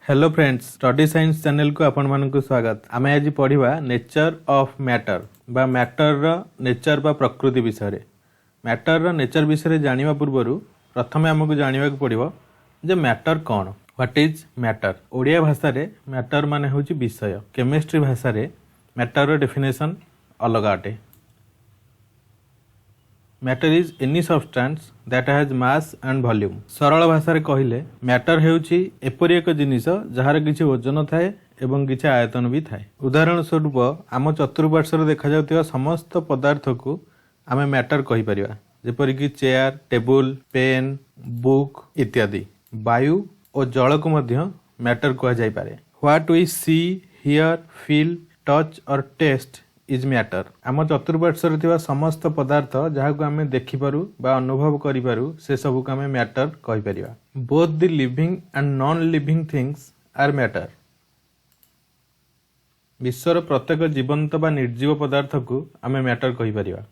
Hello friends, study science channel को आपण मानक स्वागत। आम आज पढ़ा नेचर ऑफ मैटर बा मैटर रो नेचर बा प्रकृति विषय। मैटर रो नेचर विषय जानिबा पूर्व प्रथम आमको जानिबा पड़ो जे मैटर कौन, व्हाट इज मैटर। ओडिया भाषा रे मैटर माने होची विषय। केमिस्ट्री भाषा रे मैटर रो डेफिनेशन अलग अटे। Matter is any substance that has mass and volume. सरल भाषा रे कहिले मैटर हेउची एपरि एक जिनिस जहार किछि ओजन थाए एवं किछि आयतन भी थाए। उदाहरण स्वरूप आम चतुर्पार्श्वर देखा जाउथिबा समस्त पदार्थ को आमे मैटर कहि परिबा, जेपरि कि चेयर, टेबुल, पेन, बुक इत्यादि। वायु और जल को मध्य मैटर कहा जाय पारे। What we see, here, feel, touch और टेस्ट इज मैटर। आम चतुर्पार्श्वर थिबा समस्त पदार्थ जहाँ को आम देखिपारू बा अनुभव करिपारू से सब को आम मैटर कहि परिबा। Both the living and non living things are matter. विश्वर प्रत्येक जीवंत बा निर्जीव पदार्थ को आम मैटर कहि परिबा।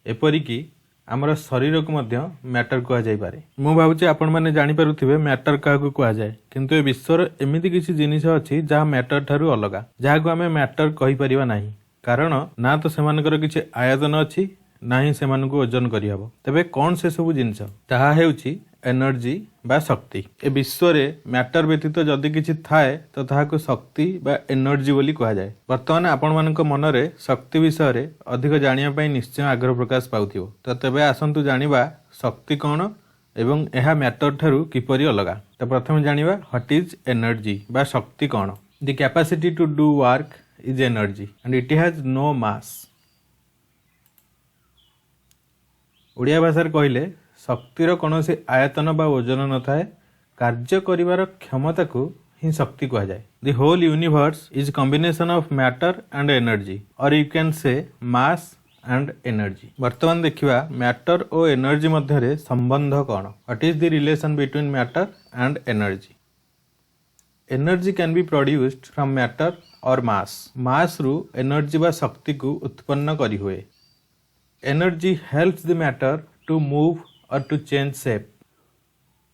एपरिकी आमर शरीर को मध्य मैटर कहा जाय पारे। मु भाबुची आपण माने जानि पारुथिबे मैटर काहको कहा जाय, किंतु ए विश्वर एमिति किछि जिनिस अछि जहाँ मैटर ठारू अलगा, जहाँ को आम मैटर कहि परिबा नाही। कारण ना तो सेमानकर किछि आयतन अछि ना ही सेमानकु ओजन करिहबो। तबे कोन से सब जिनिस ताहा हेउछि एनर्जी बा शक्ति। ए विश्व रे मैटर व्यतीत जदि किछि थाए तो ताहाको शक्ति बा एनर्जी बोली कहा जाय। वर्तमान आपण मानक मन रे शक्ति विषय रे अधिक जानिया पई निश्चय आग्रह प्रकाश पाउथिबो। तो तबे आसंतु जानिबा शक्ति कोन एवं एहा मैटर ठारू किपरि अलगा। तो प्रथम जानिबा व्हाट इज एनर्जी बा शक्ति कोन। The capacity to do work is energy and it has no mass। Odia भाषा कहले शक्तिर कौन से आयतन बा ओजन न थाए, कार्य करिवार क्षमता को ही शक्ति कहा जाए। The whole universe is combination of matter and energy और you can say mass and energy. वर्तमान देखिबा मैटर और एनर्जी मध्य रे संबंध कौन। What is the relation between matter and energy. Energy can be produced from matter और मास। मास रु energy बा शक्ति को उत्पन्न करी हुए। Energy helps the matter to move और टू चेंज शेप।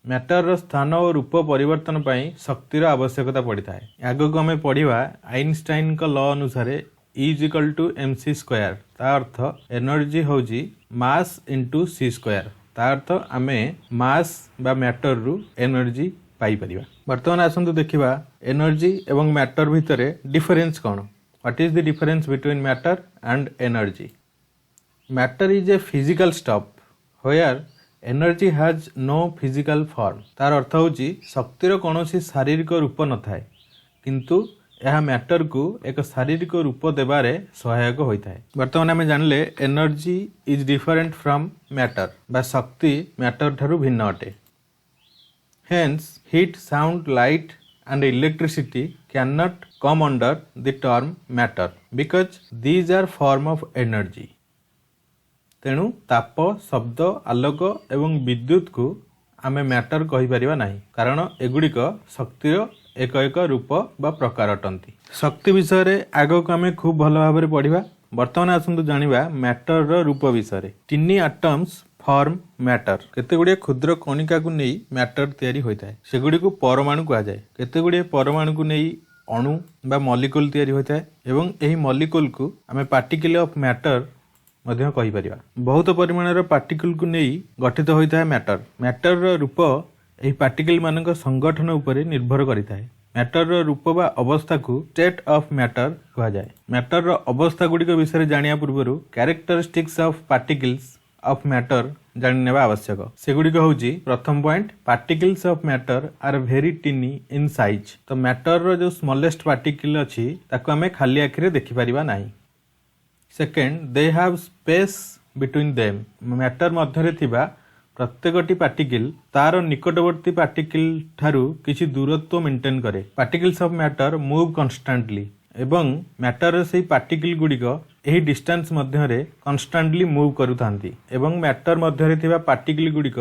मैटर रो स्थान और रूप परिवर्तन पई शक्तिर आवश्यकता पड़ता है। आगो को हमें पढ़िबा आइंस्टाइन का लॉ अनुसार E is equal to mc square. ता अर्थ एनर्जी होजी मास इनटू c स्क्वायर। ता अर्थ आमे मास बा मैटर रु एनर्जी पाई परिबा। वर्तमान आसंतु देखिबा एनर्जी एवं मैटर भितरे डिफरेंस कौन। What is the difference between matter and energy. Matter is a physical stuff where energy has no physical form. तार अर्थ होची शक्तिर कौनसी शारीरिक रूप न थाए, किंतु यह मैटर को एक शारीरिक रूप देबारे सहायक होता है। वर्तमान आम जानले energy is different from matter बा शक्ति मैटर ठारू भिन्न अटे। Hence, heat, sound, light and electricity cannot come under the term matter because these are form of energy। तेणु ताप, शब्द, आलोक एवं विद्युत को आमे मैटर कहि परिबा नाही, कारण एगुड़िक शक्तिर एक एक रूप बा प्रकार अटंती। शक्ति विषय रे आगो को आमे खूब भल भाव रे पढ़िबा। वर्तमान आसंतु जानिबा मैटर रो रूप विषय रे। टिनी एटम्स फॉर्म मैटर। केते गुड़िए क्षुद्र कणिका को नहीं मैटर तैयारी होता है, सेगुड़ी को परमाणु कहा जाए। केते गुड़िए परमाणु को नहीं अणु बा मॉलिक्यूल तैयारी होता है एवं एही मॉलिक्यूल को आमे पार्टिकल ऑफ मैटर मध्य कहि परिबा। बहुत परिमाण रो पार्टिकल को नहीं गठित होता है मैटर। मैटर रो रूप एही पार्टिकल मानक संगठन उपरे निर्भर करिता है। मैटर रो रूप बा अवस्था को स्टेट ऑफ मैटर कहा जाए। मैटर रो अवस्था गुडी को विषय जानिया पूर्व characteristics of particles of matter जाननेबा आवश्यक। सेगुड़ी को होची प्रथम point particles of matter are very tiny in size. तो मैटर रो जो स्मॉलेस्ट पार्टिकल अछि ताको हमें खाली आखि रे देखि परिबा नाही। Second, they have space between them. Matter मध्य रे थिबा प्रत्येकटी पार्टिकल तार निकटवर्ती पार्टिकल ठारू किछि दूरत्व मेंटेन करे। Particles of matter move constantly एवं मैटर से पार्टिकल गुड़िक यही डिस्टेंस मध्य रे कॉन्स्टेंटली मूव करुथांती एवं मैटर मध्य रे थिबा पार्टिकल गुड़िक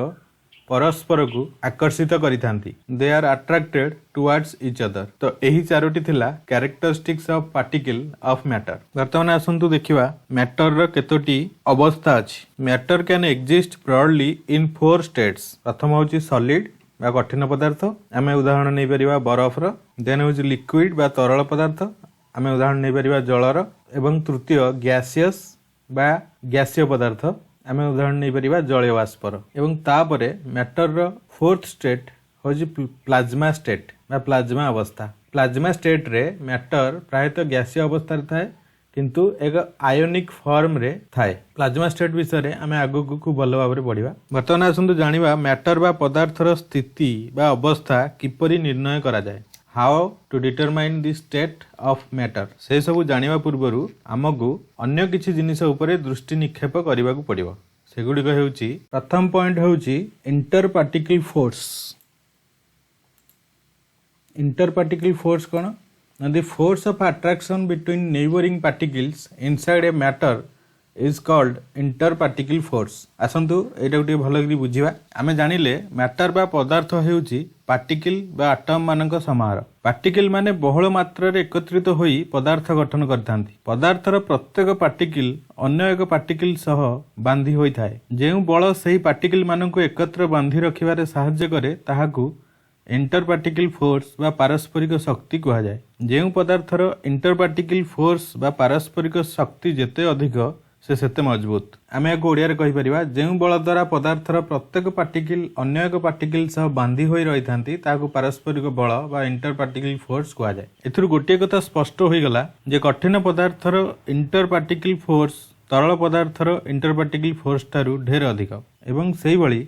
परस्पर को आकर्षित करिथांती। They are attracted towards each other. तो यही चारोटी थिला characteristics of particle of matter. वर्तमान आसंतु देखिबा मैटर रो केतोटी अवस्था अछि। Matter can exist broadly in 4 states. प्रथम होची सॉलिड, बा कठिन पदार्थ आम उदाहरण नहीं पारिबा बरफर। देन हूँ लिक्विड बा तरल पदार्थ आम उदाहरण नहीं पारिबा जलर। एवं तृतीय गैसियस बा गैसीय पदार्थ आम उदाहरण नहीं पारिबा जलीय बाष्पर। एवं तापरे मैटर रो फोर्थ स्टेट हूँ प्लाज्मा स्टेट बा प्लाज्मा अवस्था। प्लाज्मा स्टेट रे मैटर प्रायतः गैसीय अवस्था थाए किंतु एक आयोनिक फॉर्म रे थाए। प्लाज्मा स्टेट विषय आम आगक खूब भल भाव पढ़ा। बर्तमान आसतु जानिबा मैटर बा पदार्थर स्थिति बा अवस्था किपरि निर्णय करा जाए। How to determine the state of matter से सब जानिबा पूर्वरु आमको अन्य किछि जिनिस उपरे दृष्टि निक्षेप करने को पड़िबो। सेगुड़िक हेउची प्रथम पॉइंट हेउची inter particle force. Inter particle force कौन? The force of attraction between neighboring particles inside a matter is called interparticle force. आसंतु एटा गोटे भल कि बुझिबा। आमे जानिले मैटर बा पदार्थ हेउची पार्टिकल बा आटम मानक समाहार। पार्टिकल माने बहुल मात्रा रे एकत्रित होई पदार्थ गठन करथांती। पदार्थर प्रत्येक पार्टिकल अन्य एक पार्टिकल सह बांधी होई थाए। जेउ बल सही पार्टिकल मानक एकत्र बांधी रखिबारे सहाय्य करे ताहाकू इंटरपार्टिकल फोर्स बा पारस्परिक शक्ति कहा जाए। जेउ पदार्थर इंटरपार्टिकल फोर्स बा पारस्परिक शक्ति जेते अधिक से सेते मजबूत। आम या ओडिया रे कहि परिबा जेउ बल द्वारा पदार्थर प्रत्येक पार्टिकल अन्य एक पार्टिकल सह बांधी होई रही थांती ताकू पारस्परिक बल बा इंटरपार्टिकल फोर्स कहा जाए। एथुर गोटे कथा स्पष्ट होई गला जे कठिन पदार्थर इंटरपार्टिकल फोर्स तरल पदार्थर इंटरपार्टिकल फोर्स ठारू ढेर अधिक एवं सेही भली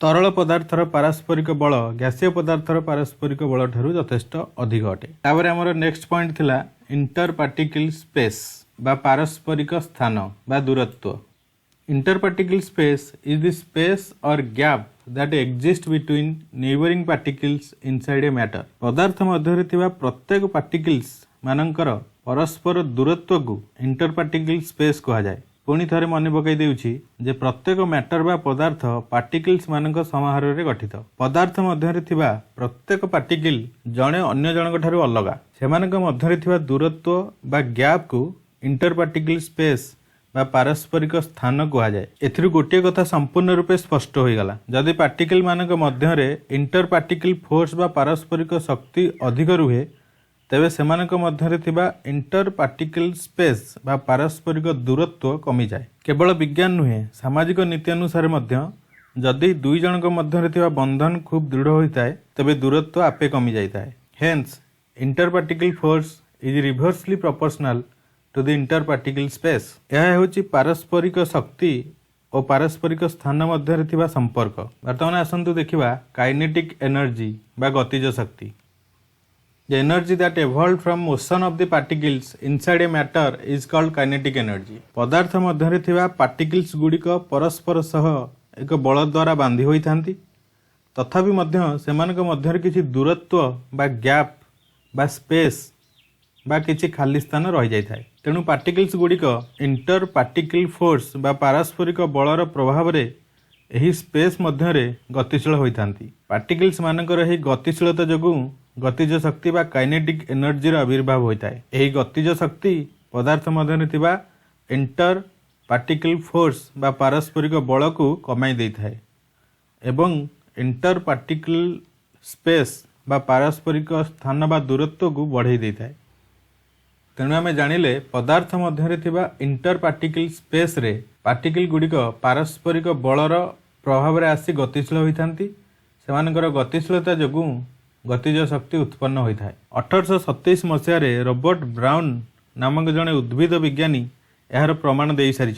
तरल पदार्थर पारस्परिक बल गैसीय पदार्थर पारस्परिक बल ठारू यथेष्ट अधिक अटे। तापर हमर नेक्स्ट पॉइंट थिला इंटर पार्टिकल स्पेस बा पारस्परिक स्थान बा दूरत्व। Inter particle space is the space or gap that exist between neighboring particles inside a matter. पदार्थ मध्य थिबा प्रत्येक पार्टिकल्स मानकर परस्पर दूरत्व को इंटर पार्टिकल स्पेस कहा जाए। पुणी थे मन पकई देउछि जे प्रत्येक मैटर बा पदार्थ पार्टिकल्स मानक समाहार रे गठित। पदार्थ मध्य थिबा प्रत्येक पार्टिकल जणे अन्य जनक ठारू अलगा। सेमानक मध्य थिबा दूरत्व बा गैप को इंटर पार्टिकल स्पेस बा पारस्परिक स्थान कहा जाए। एथिरु गोटे कथा संपूर्ण रूपे स्पष्ट हो गला। जदि पार्टिकल मानक मध्य रे इंटर पार्टिकल फोर्स बा पारस्परिक शक्ति अधिक रुहे तेबे सेमानक मध्य थिबा इंटर पार्टिकल स्पेस बा पारस्परिक दूरत्व कमी जाए। केवल विज्ञान नुहे सामाजिक नीति अनुसार मध्य जदि दुई जनक मध्य थिबा बंधन खूब दृढ़ होता है तेबे दूरत्व आपे कमी जाता है। Hence inter particle force is reversely proportional to the inter particle space. यह होची पारस्परिक शक्ति और पारस्परिक स्थान मध्य थिबा संपर्क। वर्तमान आसंतु देखिबा काइनेटिक एनर्जी बा गतिज शक्ति। The energy that evolved from motion of the particles inside a matter is called kinetic energy. पदार्थ मध्य थिबा पार्टिकल्स गुड़िक परस्पर सह एक बल द्वारा बांधी होई थांती तथापि मध्य सेमानक मध्य किछि दूरत्व बा गैप बा स्पेस बा किछि खाली स्थान रहि जाय थाए। तेणु पार्टिकल्स गुड़िक इंटर पार्टिकल फोर्स बा पारस्परिक बलर प्रभाव रे एही स्पेस मध्य रे गतिशील होई थांती। पार्टिकल्स मानकर एही गतिशीलता जोगु गतिज शक्ति बा काइनेटिक एनर्जी आविर्भाव होता है। यही गतिज शक्ति पदार्थ मध्य थिबा इंटर पार्टिकल फोर्स बा पारस्परिक बल को कमाई देता है एवं इंटर पार्टिकल स्पेस बा पारस्परिक स्थान बा दूरत्व को बढ़ाई देता है। तेणु आम जानिले पदार्थ मध्य थिबा इंटर पार्टिकल स्पेस रे पार्टिकल गुड़िक पारस्परिक बलर प्रभाव रे आसी गतिशील होइथांती। सेमानकर गतिशीलता जोगु गतिज शक्ति उत्पन्न होता है। 1827 मसीह रॉबर्ट ब्राउन नामक जड़े उद्भिद विज्ञानी यार प्रमाण दे सारी।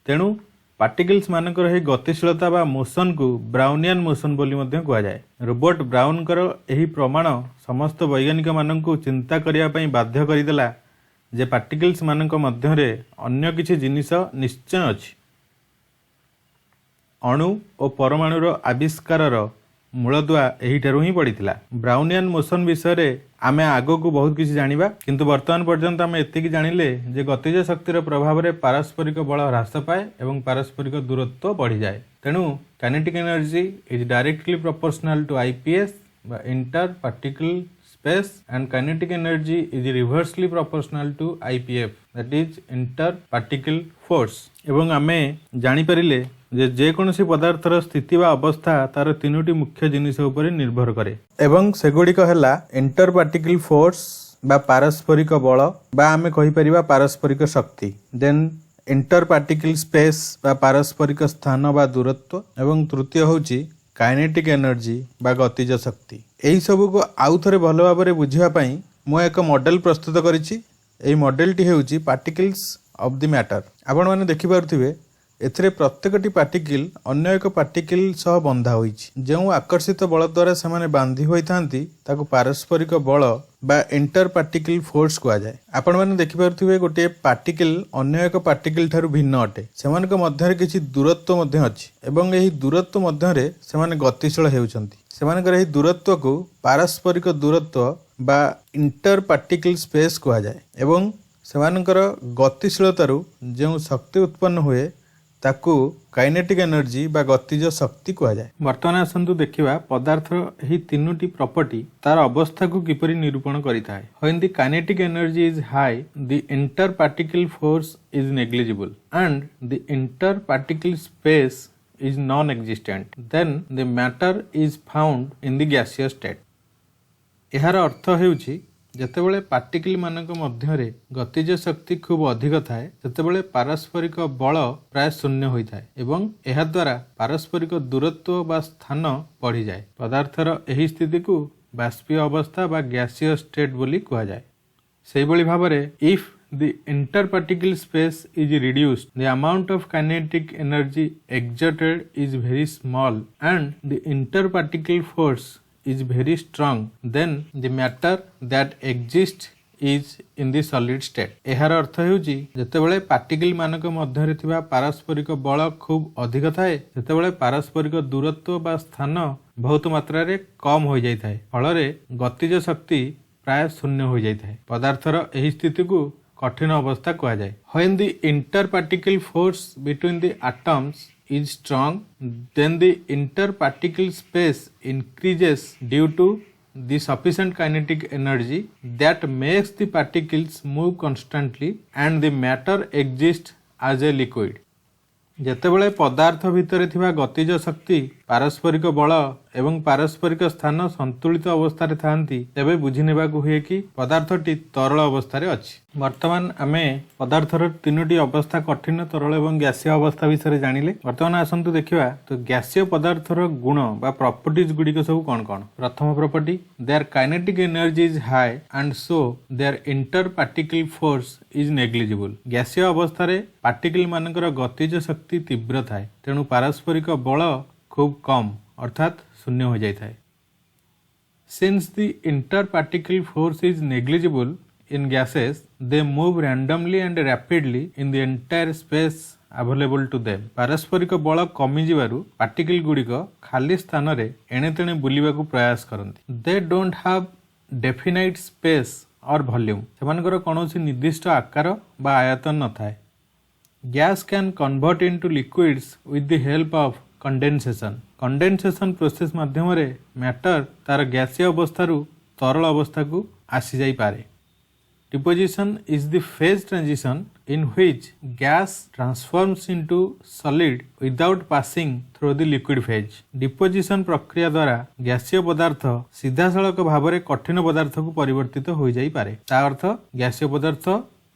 तेणु पार्टिकल्स मानकर यह गतिशीलता बा मोशन को ब्राउनियन मोशन बोली कह जाए। रॉबर्ट ब्राउनकर यही प्रमाण समस्त वैज्ञानिक मानक चिंता करने बाध्य करदेला जे पार्टिकल्स मानक मध्य अन्य किछि जिनिस निश्चय अछि। अणु और परमाणुर आविष्कार मूलदुआ एहिठारु ही पड़ीथिला। ब्राउनियन मोशन विषय रे आमे आगो को बहुत किसी जानिबा किंतु वर्तमान पर्यंत आमे एतिकी जानिले जे गतिज शक्तिर प्रभाव रे पारस्परिक बल ह्रास पाए एवं पारस्परिक दूरत्व बढ़ी जाए। तेणु kinetic energy is directly proportional to IPS बा inter particle space and kinetic energy is reversely proportional to IPF that is inter particle force. एवं आमे जानि परिले ଯେକୌଣସି ପଦାर्थର ସ୍ଥିତି ବା ଅବସ୍ଥା ତାର ତିନୋଟି ମୁଖ୍ୟ ଜିନିଷ ଉପରେ ନିର୍ଭର କରେ ଏବଂ ସେଗୁଡ଼ିକ ହେଲା ଇଣ୍ଟର ପାର୍ଟିକଲ ଫୋର୍ସ ବା ପାରସ୍ପରିକ ବଳ ବା ଆମେ କହିପାରିବା ପାରସ୍ପରିକ ଶକ୍ତି, ଦେନ୍ ଇଣ୍ଟର ପାର୍ଟିକଲ ସ୍ପେସ୍ ବା ପାରସ୍ପରିକ ସ୍ଥାନ ବା ଦୂରତ୍ୱ ଏବଂ ତୃତୀୟ ହେଉଛି କାଇନେଟିକ୍ ଏନର୍ଜି ବା ଗତିଜ ଶକ୍ତି। ଏହି ସବୁକୁ ଆଉ ଥରେ ଭଲ ଭାବରେ ବୁଝିବା ପାଇଁ ମୁଁ ଏକ ମଡେଲ ପ୍ରସ୍ତୁତ କରିଛି। ଏହି ମଡେଲଟି ହେଉଛି ପାର୍ଟିକଲ୍ସ ଅଫ୍ ଦି ମ୍ୟାଟର। ଆପଣମାନେ ଦେଖିପାରୁଥିବେ ଏଥିରେ ପ୍ରତ୍ୟେକଟି ପାର୍ଟିକଲ ଅନ୍ୟ ଏକ ପାର୍ଟିକଲ ସହ ବନ୍ଧା ହୋଇଛି। ଯେଉଁ ଆକର୍ଷିତ ବଳ ଦ୍ୱାରା ସେମାନେ ବାନ୍ଧି ହୋଇଥାନ୍ତି ତାକୁ ପାରସ୍ପରିକ ବଳ ବା ଇଣ୍ଟର ପାର୍ଟିକଲ ଫୋର୍ସ କୁହାଯାଏ। ଆପଣମାନେ ଦେଖିପାରୁଥିବେ ଗୋଟିଏ ପାର୍ଟିକଲ ଅନ୍ୟ ଏକ ପାର୍ଟିକଲ ଠାରୁ ଭିନ୍ନ ଅଟେ। ସେମାନଙ୍କ ମଧ୍ୟରେ କିଛି ଦୂରତ୍ୱ ମଧ୍ୟ ଅଛି ଏବଂ ଏହି ଦୂରତ୍ୱ ମଧ୍ୟରେ ସେମାନେ ଗତିଶୀଳ ହେଉଛନ୍ତି। ସେମାନଙ୍କର ଏହି ଦୂରତ୍ୱକୁ ପାରସ୍ପରିକ ଦୂରତ୍ୱ ବା ଇଣ୍ଟର ପାର୍ଟିକଲ ସ୍ପେସ୍ କୁହାଯାଏ ଏବଂ ସେମାନଙ୍କର ଗତିଶୀଳତାରୁ ଯେଉଁ ଶକ୍ତି ଉତ୍ପନ୍ନ ହୁଏ ତାକୁ କାଇନେଟିକ୍ ଏନର୍ଜି ବା ଗତିଜ ଶକ୍ତି କୁହାଯାଏ। ବର୍ତ୍ତମାନ ଆସନ୍ତୁ ଦେଖିବା ପଦାର୍ଥର ଏହି ତିନୋଟି ପ୍ରପର୍ଟି ତାର ଅବସ୍ଥାକୁ କିପରି ନିରୂପଣ କରିଥାଏ। When the kinetic energy is high, the interparticle force is negligible and the interparticle space is non-existent. Then the matter is found in the gaseous state. ଏହାର ଅର୍ଥ ହେଉଛି ଯେତେବେଳେ ପାର୍ଟିକଲ ମାନଙ୍କ ମଧ୍ୟରେ ଗତିଜ ଶକ୍ତି ଖୁବ୍ ଅଧିକ ଥାଏ ସେତେବେଳେ ପାରସ୍ପରିକ ବଳ ପ୍ରାୟ ଶୂନ୍ୟ ହୋଇଥାଏ ଏବଂ ଏହାଦ୍ୱାରା ପାରସ୍ପରିକ ଦୂରତ୍ୱ ବା ସ୍ଥାନ ବଢ଼ିଯାଏ। ପଦାର୍ଥର ଏହି ସ୍ଥିତିକୁ ବାଷ୍ପୀୟ ଅବସ୍ଥା ବା ଗ୍ୟାସିୟସ୍ ଷ୍ଟେଟ୍ ବୋଲି କୁହାଯାଏ। ସେହିଭଳି ଭାବରେ if the interparticle space is reduced, the amount of kinetic energy exerted is very small and the interparticle force is very strong, then the matter that exists is in the solid state. ଏହାର ଅର୍ଥ ହେଉଛି ଯେତେବେଳେ particle ମାନଙ୍କ ମଧ୍ୟରେ ଥିବା ପାରସ୍ପରିକ ବଳ ଖୁବ୍ ଅଧିକ ଥାଏ ସେତେବେଳେ ପାରସ୍ପରିକ ଦୂରତ୍ୱ ବା ସ୍ଥାନ ବହୁତ ମାତ୍ରାରେ କମ୍ ହୋଇଯାଇଥାଏ, ଫଳରେ ଗତିଜ ଶକ୍ତି ପ୍ରାୟ ଶୂନ୍ୟ ହୋଇଯାଇଥାଏ। ପଦାର୍ଥର ଏହି ସ୍ଥିତିକୁ କଠିନ ଅବସ୍ଥା କୁହାଯାଏ। When the interparticle force between the atoms is strong, then the interparticle space increases due to the sufficient kinetic energy that makes the particles move constantly and the matter exists as a liquid. ଯେତେବେଳେ ପଦାର୍ଥ ଭିତରେ ଥିବା ଗତିଜ ଶକ୍ତି ପାରସ୍ପରିକ ବଳ ଏବଂ ପାରସ୍ପରିକ ସ୍ଥାନ ସନ୍ତୁଳିତ ଅବସ୍ଥାରେ ଥାନ୍ତି ତେବେ ବୁଝିନେବାକୁ ହୁଏ କି ପଦାର୍ଥଟି ତରଳ ଅବସ୍ଥାରେ ଅଛି। ବର୍ତ୍ତମାନ ଆମେ ପଦାର୍ଥର ତିନୋଟି ଅବସ୍ଥା କଠିନ, ତରଳ ଏବଂ ଗ୍ୟାସୀୟ ଅବସ୍ଥା ବିଷୟରେ ଜାଣିଲେ। ବର୍ତ୍ତମାନ ଆସନ୍ତୁ ଦେଖିବା ତ ଗ୍ୟାସୀୟ ପଦାର୍ଥର ଗୁଣ ବା ପ୍ରପର୍ଟିଜ ଗୁଡ଼ିକ ସବୁ କ'ଣ କ'ଣ। ପ୍ରଥମ property, their kinetic energy is high and so their inter particle force is negligible. ଗ୍ୟାସୀୟ ଅବସ୍ଥାରେ ପାର୍ଟିକଲ ମାନଙ୍କର ଗତିଜ ଶକ୍ତି ତୀବ୍ର ଥାଏ, ତେଣୁ ପାରସ୍ପରିକ ବଳ ଖୁବ୍ କମ୍ ଅର୍ଥାତ୍ ଶୂନ୍ୟ ହୋଇଯାଇଥାଏ। Since the interparticle force is negligible in gases, they move randomly and rapidly in the entire space available to them. ପାରସ୍ପରିକ ବଳ କମିଯିବାରୁ ପାର୍ଟିକଲ ଗୁଡ଼ିକ ଖାଲି ସ୍ଥାନରେ ଏଣେତେଣେ ବୁଲିବାକୁ ପ୍ରୟାସ କରନ୍ତି। They don't have definite space or volume. ସେମାନଙ୍କର କୌଣସି ନିର୍ଦ୍ଦିଷ୍ଟ ଆକାର ବା ଆୟତନ ନଥାଏ। Gas can convert into liquids with the help of condensation. Condensation process ମାଧ୍ୟମରେ ମ୍ୟାଟର ତାର ଗ୍ୟାସୀୟ ଅବସ୍ଥାରୁ ତରଳ ଅବସ୍ଥାକୁ ଆସିଯାଇପାରେ। Deposition is the phase transition in which gas transforms into solid without passing through the liquid phase. Deposition ପ୍ରକ୍ରିୟା ଦ୍ୱାରା ଗ୍ୟାସୀୟ ପଦାର୍ଥ ସିଧାସଳଖ ଭାବରେ କଠିନ ପଦାର୍ଥକୁ ପରିବର୍ତ୍ତିତ ହୋଇଯାଇପାରେ। ତା ଅର୍ଥ ଗ୍ୟାସୀୟ ପଦାର୍ଥ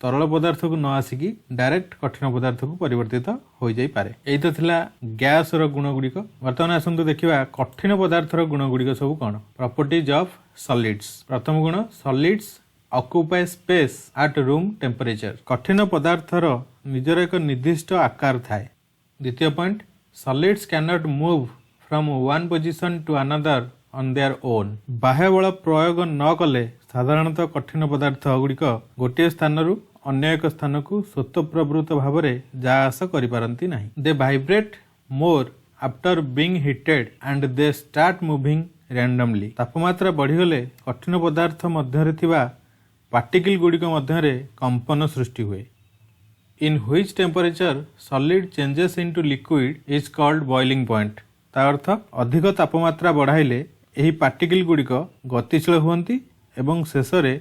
ତରଳ ପଦାର୍ଥକୁ ନ ଆସିକି ଡାଇରେକ୍ଟ କଠିନ ପଦାର୍ଥକୁ ପରିବର୍ତ୍ତିତ ହୋଇଯାଇପାରେ। ଏଇ ତ ଥିଲା ଗ୍ୟାସର ଗୁଣ ଗୁଡ଼ିକ। ବର୍ତ୍ତମାନ ଆସନ୍ତୁ ଦେଖିବା କଠିନ ପଦାର୍ଥର ଗୁଣ ଗୁଡ଼ିକ ସବୁ କ'ଣ। Properties of solids. ପ୍ରଥମ ଗୁଣ, solids occupy space at room temperature. କଠିନ ପଦାର୍ଥର ନିଜର ଏକ ନିର୍ଦ୍ଦିଷ୍ଟ ଆକାର ଥାଏ। ଦ୍ୱିତୀୟ point, solids can't move from one position to another on their own. ବାହ୍ୟ ବଳ ପ୍ରୟୋଗ ନ କଲେ ସାଧାରଣତଃ କଠିନ ପଦାର୍ଥ ଗୁଡ଼ିକ ଗୋଟିଏ ସ୍ଥାନରୁ ଅନ୍ୟ ଏକ ସ୍ଥାନକୁ ସ୍ୱତଃପ୍ରବୃତ୍ତ ଭାବରେ ଯା ଆସ କରିପାରନ୍ତି ନାହିଁ। They vibrate more after being heated and they start moving randomly. ତାପମାତ୍ରା ବଢ଼ିଗଲେ କଠିନ ପଦାର୍ଥ ମଧ୍ୟରେ ଥିବା ପାର୍ଟିକଲ ଗୁଡ଼ିକ ମଧ୍ୟରେ କମ୍ପନ ସୃଷ୍ଟି ହୁଏ। In which temperature solid changes into liquid is called boiling point. ତା ଅର୍ଥ ଅଧିକ ତାପମାତ୍ରା ବଢ଼ାଇଲେ ଏହି ପାର୍ଟିକଲ ଗୁଡ଼ିକ ଗତିଶୀଳ ହୁଅନ୍ତି ଏବଂ ଶେଷରେ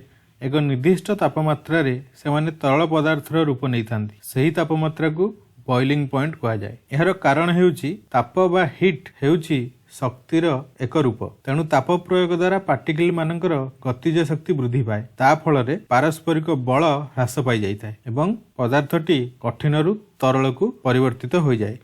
ଏକ ନିର୍ଦ୍ଦିଷ୍ଟ ତାପମାତ୍ରାରେ ସେମାନେ ତରଳ ପଦାର୍ଥର ରୂପ ନେଇଥାନ୍ତି। ସେହି ତାପମାତ୍ରାକୁ बॉइलिंग पॉइंट कुहाଯାए। एହାର कारण हेउची ताप बा हीट हेउची शक्तिर एक रूप, तेणु ताप प्रयोग द्वारा पार्टिकल मानकर गतिज शक्ति वृद्धि पाए, ता फल पारस्परिक बल ह्रास पाई जाइଥାଏ एवं पदार्थटी कठिनरू तरल को परिवर्तित हो जाए।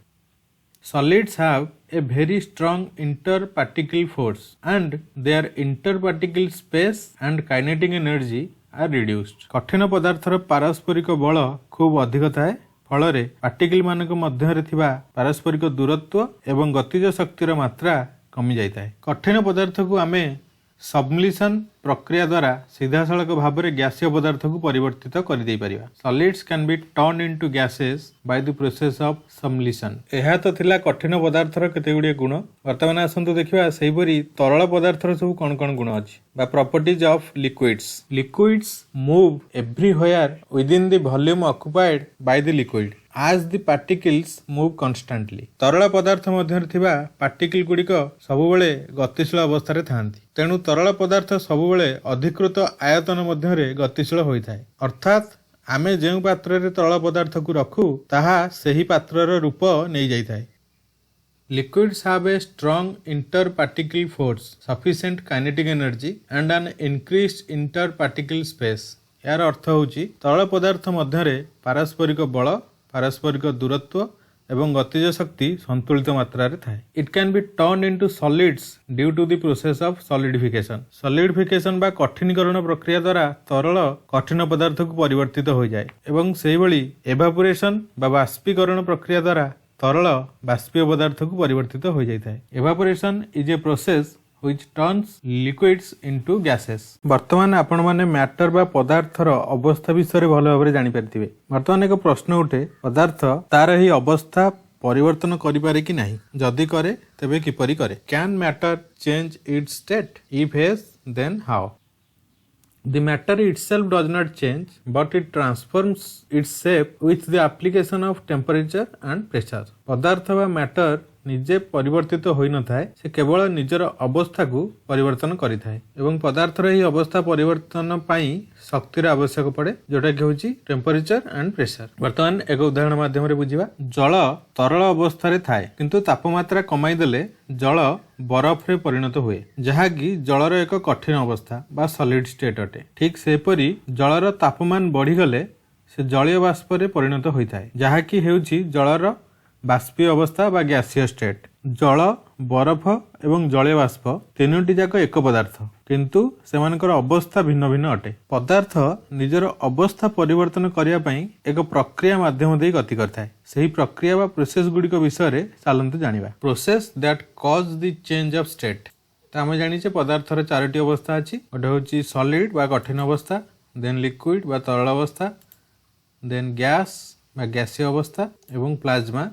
Solids have a very strong interparticle force and their interparticle space and kinetic energy are reduced। कठिन पदार्थर पारस्परिक बल खूब अधिक थाए, फल पार्टिकल मानक मध्य थिबा पारस्परिक दूरत्व एवं गतिज शक्तिर मात्रा कमी जाइଥାଏ। कठिन पदार्थ को आमे सबमिशन प्रक्रिया द्वारा सीधा सड़क भाव में गैसीय पदार्थ को परिवर्तित कर दे परिबा। Solids can be turn into gases by the process of submission. एहा तो थिला कठिन पदार्थर केते गुडी गुण। वर्तमान आसंतु देखिबा सेहिपरि तरल पदार्थर सब कोन कोन गुण अछि बा properties of liquids. Liquids move everywhere with in the volume occupied by the liquid as the particles move constantly। तरल पदार्थ मध्य थिबा पार्टिकल गुड़िक सबुबले गतिशील अवस्था रे थांती, तेणु तरल पदार्थ सबुबले अधिकृत आयतन मध्य गतिशील होइଥାଏ। अर्थात आमे जेउ पात्र रे तरल पदार्थ को रखू ताहा सेही पात्रर रूप नै जाइଥାଏ। Liquids have a strong interparticle force, sufficient kinetic energy and an increased interparticle space। यार अर्थ होची तरल पदार्थ मध्य पारस्परिक बल, पारस्परिक दूरत्व एवं गतिज शक्ति संतुलित मात्रा रे थाए। It can be turn into solids due to the process of solidification. Solidification बा कठिनीकरण प्रक्रिया द्वारा तरल कठिन पदार्थ को परिवर्तित हो जाए एवं सेही भली एवापोरेशन बा बाष्पीकरण प्रक्रिया द्वारा तरल बाष्पीय पदार्थ को परिवर्तित हो जाए। Evaporation is a process which turns liquids into gases। वर्तमान आपण माने मैटर बा पदार्थर अवस्था विषय भल भाव में जानी पारिथिबे। वर्तमान एक प्रश्न उठे, पदार्थ तार ही अवस्था परिवर्तन करि पारे कि नाही, जदि करे तबे किपरि करे। Can matter change its state? If yes then how? The matter itself does not change, but it transforms its shape with the application of temperature and pressure। पदार्थ बा मैटर निजे परिवर्तित होई न थाए, से केवल निजर अवस्था को परिवर्तन करि थाए एवं पदार्थर ही अवस्था परिवर्तन पाई शक्तिर आवश्यक पड़े, जोटा कि होची टेम्परेचर एंड प्रेशर। वर्तमान एक उदाहरण माध्यम रे बुझिबा। जल तरल अवस्था रे थाए, किंतु तापमात्रा कमाई देले जल बरफ रे परिणत हुए, जहा कि जलर एक कठिन अवस्था बा सॉलिड स्टेट अटे। ठीक सेपरि जलर तापमान बढ़ी गले से जलीय बाष्प रे परिणत होई थाए, जहा कि हेउची जलर बाष्पीय अवस्था बा गैसीय स्टेट। जल, बरफ एवं जलीय बाष्प तीनोटी जाक एक पदार्थ, किंतु सेमानकर अवस्था भिन्न भिन्न अटे। पदार्थ निजर अवस्था परिवर्तन करिया पई एक प्रक्रिया माध्यम देई गति करथाय। सेही प्रक्रिया बा प्रोसेस गुडिक विषय रे चालंतु जानिबा। Process that cause the change of state. त हम जानिचे पदार्थर चारोटी अवस्था अछि। ओटा होची सॉलिड बा कठिन अवस्था, देन लिक्विड बा तरल अवस्था, देन गैस बा गैसीय अवस्था एवं प्लाज्मा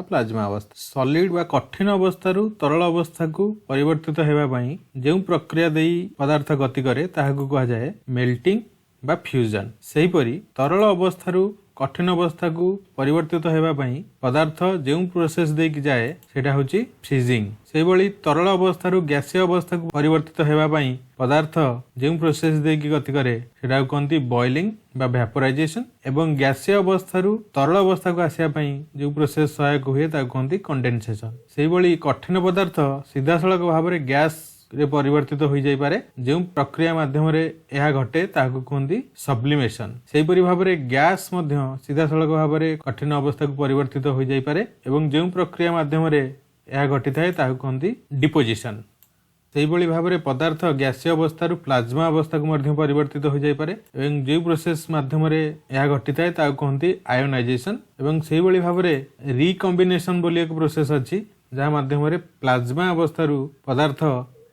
प्लाज्मा अवस्था। सॉलिड बा कठिन अवस्थारू तरल अवस्था को परिवर्तित हेबा पई जेउ प्रक्रिया देई पदार्थ गति करे ताहाकु कहा जाए मेल्टिंग बा फ्यूजन। सेही परी तरल अवस्थारू कठिन अवस्था को परिवर्तित हेबा पई पदार्थ जेउ प्रोसेस देई कि जाए सेटा होची फ्रीजिंग। सेही भली तरल अवस्थारू गैसीय अवस्था को परिवर्तित हेबा पई पदार्थ जेउ प्रोसेस देई कि गति करे सेटा कहंती बॉइलिंग बा वेपोराइजेशन एवं गैसीय अवस्थारू तरल अवस्था को आसिया पई जो प्रोसेस सहायक हुए ता कहंती कंडेंसेशन। सेही भली कठिन पदार्थ सीधा सड़क भाव में गैस रे परिवर्तित हो जाई पारे, जो प्रक्रिया माध्यम रे एहा घटे ताहाकु कहंती सब्लिमेशन। सेही परि भाव में गैस मध्य सीधा सड़क भाव में कठिन अवस्था को परिवर्तित हो जाई पारे एवं जो प्रक्रिया माध्यम रे एहा घटी थाए ताहाकु कहंती डिपोजिशन। सेही भली भाव में पदार्थ गैसीय अवस्था प्लाज्मा अवस्था को मध्य परिवर्तित हो जाई पारे एवं जो प्रोसेस माध्यम रे एहा घटी थाए ताहाकु कहंती आयोनाइजेशन। एवं सेही भली भाव में रिकॉम्बिनेशन बोली एक प्रोसेस अछि, जहा माध्यम रे प्लाज्मा अवस्था पदार्थ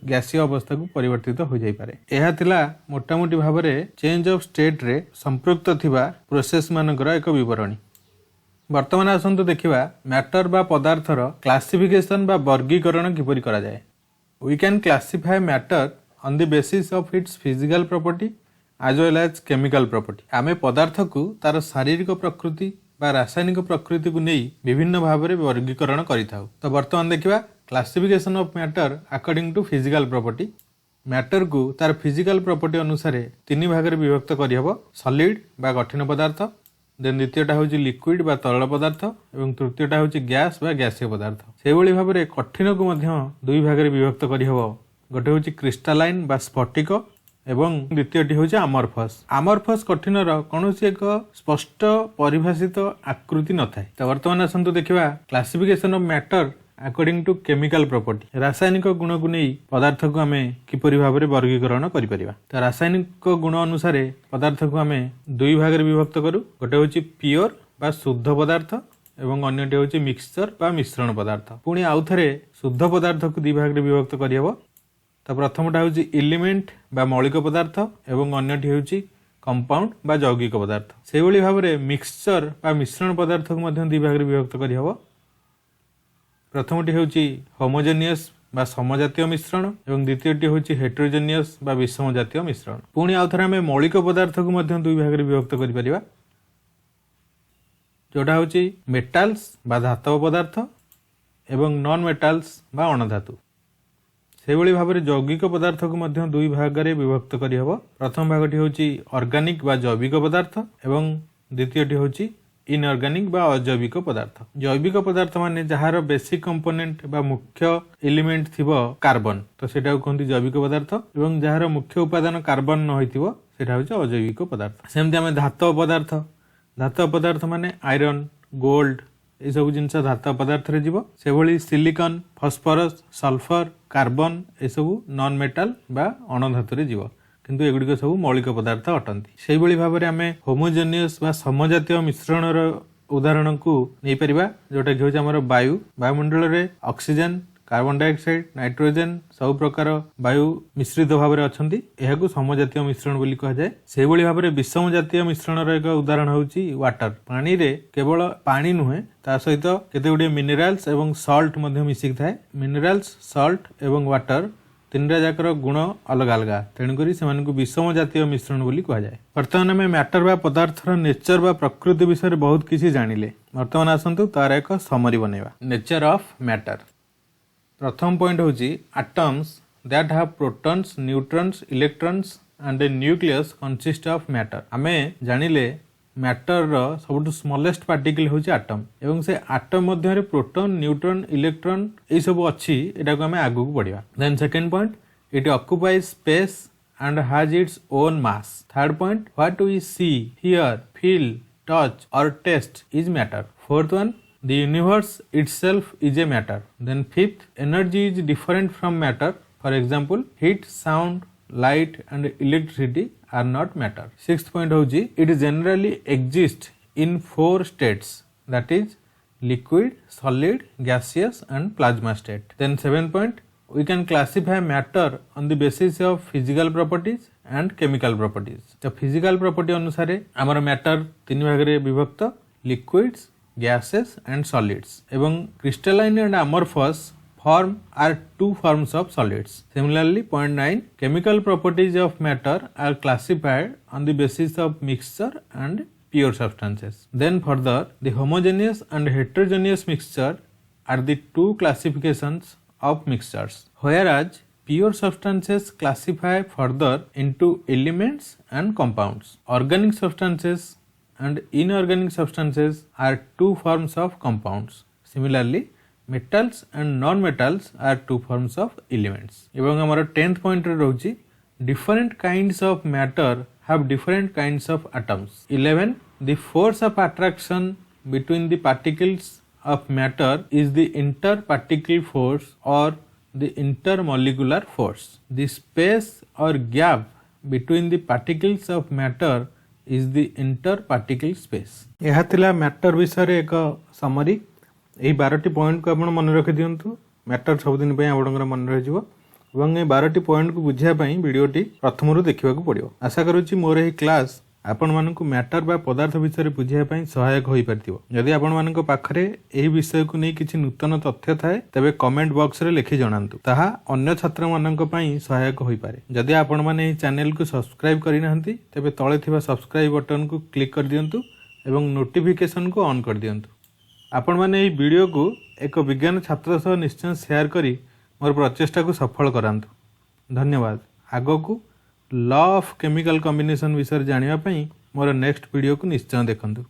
गैसीय अवस्था को परिवर्तित हो जाई पारे। एहा थिला मोटामोटी भाव में चेंज ऑफ स्टेट रे संपृक्त थिबा प्रोसेस मानकर एक विवरणी। वर्तमान आसंतु देखिबा मैटर बा पदार्थर क्लासिफिकेशन बा वर्गीकरण किपरि करा जाए। We can classify matter on the basis of its physical property as well as chemical property. आमे पदार्थ को तार शारीरिक प्रकृति बा रासायनिक प्रकृति को नहीं विभिन्न भाव में वर्गीकरण करिथाउ। तो वर्तमान देखिबा classification of matter according to physical property. Matter को तार फिजिकल प्रॉपर्टी अनुसार तीन भाग में विभक्त करहब। सॉलिड बा कठिन पदार्थ, देन द्वितीयटा हूँ लिक्विड बा तरल पदार्थ और तृतीयटा हूँ गैस बा गैसीय पदार्थ। से भाव में कठिन को दुई भाग में विभक्त करहब। गोटे हूँ क्रिस्टालाइन बा स्फटिक एवं द्वितीयटी हूँ आमरफस। आमरफस कठिनर कौन एक स्पष्ट परिभाषित आकृति न थाए। तो बर्तमान आसतु देखा classification of matter according to chemical property. रासायनिक गुण को नहीं पदार्थ को आम किपरि भाव में वर्गीकरण करिपरिबा। तो रासायनिक गुण अनुसार पदार्थ को आम दुई भाग में विभक्त करूँ। गोटे हूँ प्योर बा शुद्ध पदार्थ एवं अन्यटी हूँ मिक्सचर बा मिश्रण पदार्थ। पुणी आउ थे शुद्ध पदार्थ को दुई भाग में विभक्त करहब। तो प्रथमटा हूँ एलिमेंट बा मौलिक पदार्थ एवं अन्यटी हूँ कंपाउंड बा यौगिक पदार्थ। से भाव में मिक्सचर बा मिश्रण पदार्थ को दुई भाग में विभक्त करहब। प्रथमटी हूँ होमोजेनियस बा समजातीय मिश्रण एवं द्वितीयटी हूँ हेटेरोजेनियस बा विषम जातीय मिश्रण। पुणी आउ थे आम मौलिक पदार्थ को दुई भाग में विभक्त करिपरिबा। जोटा हूँ मेटाल्स बा धातव पदार्थ एवं नॉन मेटाल्स बा अणधातु। से भाव में यौगिक पदार्थ को दुई भाग में विभक्त करहब। प्रथम भागटी हूँ ऑर्गेनिक बा जैविक पदार्थ एवं द्वितीयटी हूँ इनऑर्गेनिक बा अजैविक पदार्थ। जैविक पदार्थ माने जहार बेसिक कंपोनेंट बा मुख्य एलिमेंट थिबो कार्बन, तो सेटा कहते जैविक पदार्थ। एवं जहार मुख्य उपादान कार्बन न होइथिबो सेटा होचे अजैविक पदार्थ। सेमति आमे धातव पदार्थ माने आयरन, गोल्ड ये सब जिनस धातव पदार्थ रे जीवो। से भली सिलिकॉन, फास्फोरस, सल्फर, कार्बन ये सब नॉन मेटाल बा अणधातु रे जीवो, किंतु एगुड़िक सब मौलिक पदार्थ अटंती। से भली भाव में आम होमोजेनियस बा समजातीय मिश्रणर उदाहरण को नहीं परिबा, जोटा कि होचे हमर वायुमंडल रे ऑक्सीजन, कार्बन डाइऑक्साइड, नाइट्रोजन सब प्रकार वायु मिश्रित भाव में अछंती। एहाकु समजातीय मिश्रण बोली कहा जाए। से भली भाव में विषम जातीय मिश्रणर एक उदाहरण होची वाटर। पानी रे केवल पानी नुहे, ता सहित केते गुडे मिनरल्स एवं सॉल्ट मध्य मिसिक थाए। मिनरल्स, सॉल्ट एवं वाटर तीनटा जाकर गुण अलग अलग, तेणुक से विषम जातीय मिश्रण बोली कहा जाए। बर्तमान आम मैटर बा पदार्थर नेचर बा प्रकृति विषय बहुत किसी जानिले। बर्तमान आसतु तार एक समरी बनेवा। Nature of matter. प्रथम पॉइंट होची atoms that have protons, neutrons, electrons and a nucleus consist of matter. आमे जानिले मैटर रो सबटु स्मॉलेस्ट पार्टिकल होची एटम, एवं से एटम मध्य रे प्रोटॉन, न्यूट्रॉन, इलेक्ट्रॉन ए सब अछि। एटा को आमे आगु को पढिबा। Then second point, it occupies space and has its own mass. Third point, what we see, here, feel, touch और taste is matter. Fourth one, the universe itself is a matter. Then fifth, energy is different from matter. For example, heat, sound, light and electricity are not matter. Sixth point होची, it generally exists in 4 states, that is liquid, solid, gaseous and plasma state. Then seventh point, we can classify matter on the basis of physical properties and chemical properties. तो physical property अनुसारे हमारा matter 3 भाग रे विभक्त, liquids, gases and solids, एवं crystalline and amorphous form are 2 forms of solids. Similarly, point 9, chemical properties of matter are classified on the basis of mixture and pure substances. Then further, the homogeneous and heterogeneous mixture are the 2 classifications of mixtures, whereas pure substances classify further into elements and compounds. Organic substances and inorganic substances are 2 forms of compounds. Similarly, metals and non-metals are 2 forms of elements. एवं हमारा 10th point रे रहउची, different kinds of matter have different kinds of atoms. 11, the force of attraction between the particles of matter is the interparticle force or the intermolecular force. The space or gap between the particles of matter is the interparticle space. यह थिला matter विषय एक summary. यही 12टी point को आपण मन रखि दियंतु। Matter सब दिन पे आपनकर मन रहि जिवो एवं ए 12टी पॉइंट को बुझिया पई वीडियोटी प्रथमरु देखिबा को पड़ियो। आशा करूची मोर एही क्लास आपण मानकु मैटर बा पदार्थ विषय बुझिया पई सहायक होई परतिबो। यदि आपण मानक पाखरे एही विषय को नै किछि नूतन तथ्य थाए तबे कमेंट बॉक्स रे लिखि जणांतु, ताहा अन्य छात्र मानक पई सहायक होई पारे। यदि आपण माने एही चैनल को सब्सक्राइब करि नाहंती तबे तळे थिबा सब्सक्राइब बटन को क्लिक कर दियंतु एवं नोटिफिकेशन को ऑन कर दियंतु। आपण माने एही वीडियो को एक विज्ञान छात्र सह निश्चय शेयर करी मोर प्रचेष्टा को सफल करांतु। धन्यवाद। आगो को लॉ ऑफ केमिकल कॉम्बिनेशन विषय जानिबा पई मोर नेक्स्ट वीडियो को निश्चय देखंतु।